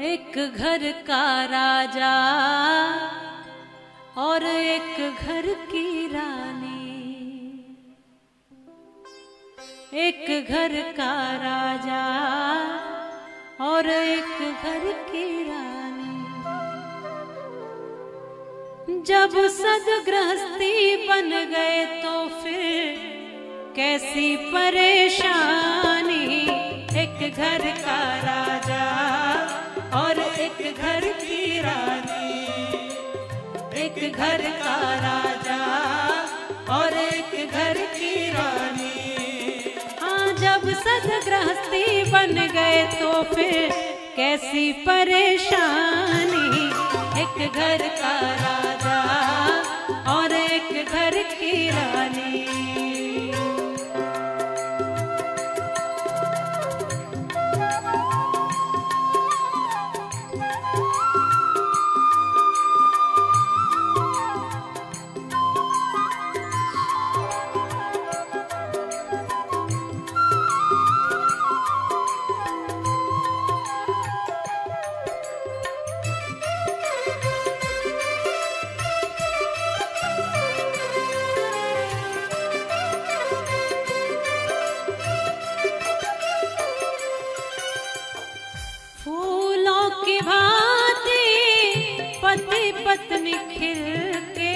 एक घर का राजा और एक घर की रानी। एक घर का राजा और एक घर की रानी। जब सदगृहस्थी बन गए तो फिर कैसी परेशानी। एक घर का राजा और एक घर की रानी। एक घर का राजा और एक घर की रानी। हाँ, जब सदगृहस्थी बन गए तो फिर कैसी परेशानी। एक घर का राजा और एक घर की रानी। पति पत्नी खिल के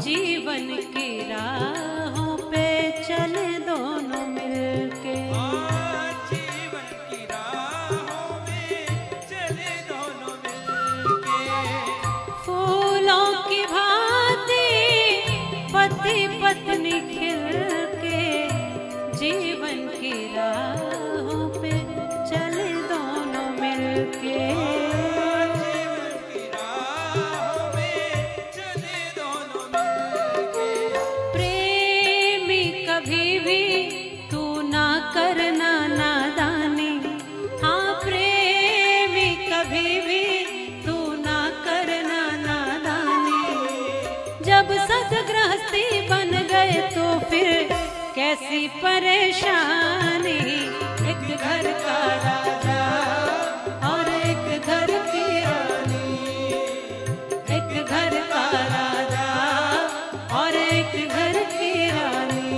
जीवन की राहों पे चले दोनों मिलके। जीवन की राहों में चले दोनों मिलके। फूलों की भांति पति पत्नी खिल के जीवन की राहों पे चले दोनों मिलके। जब सदगृहस्थी बन गए तो फिर कैसी परेशानी। एक घर का राजा और एक घर की रानी। एक घर का राजा और एक घर की रानी।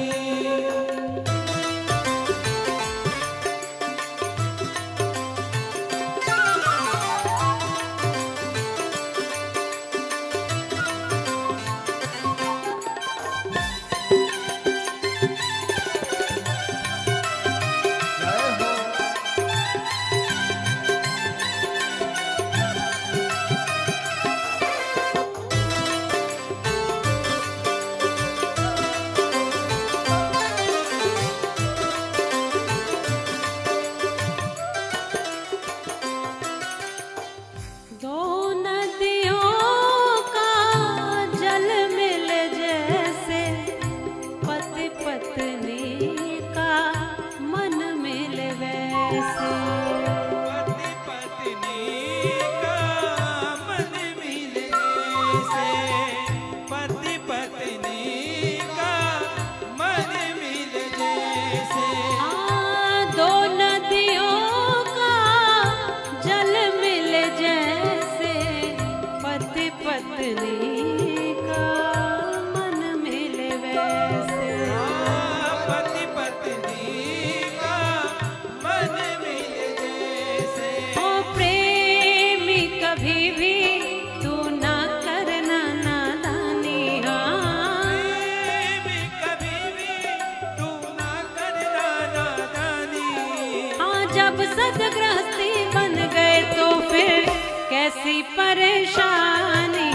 जब सदगृहस्थी बन गए तो फिर कैसी परेशानी।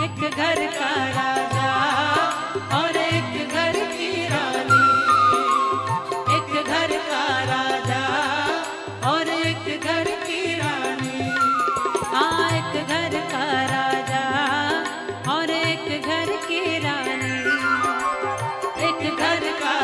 एक घर का राजा और एक घर की रानी। एक घर का राजा और एक घर की रानी। हाँ, एक घर का राजा और एक घर की रानी। एक घर का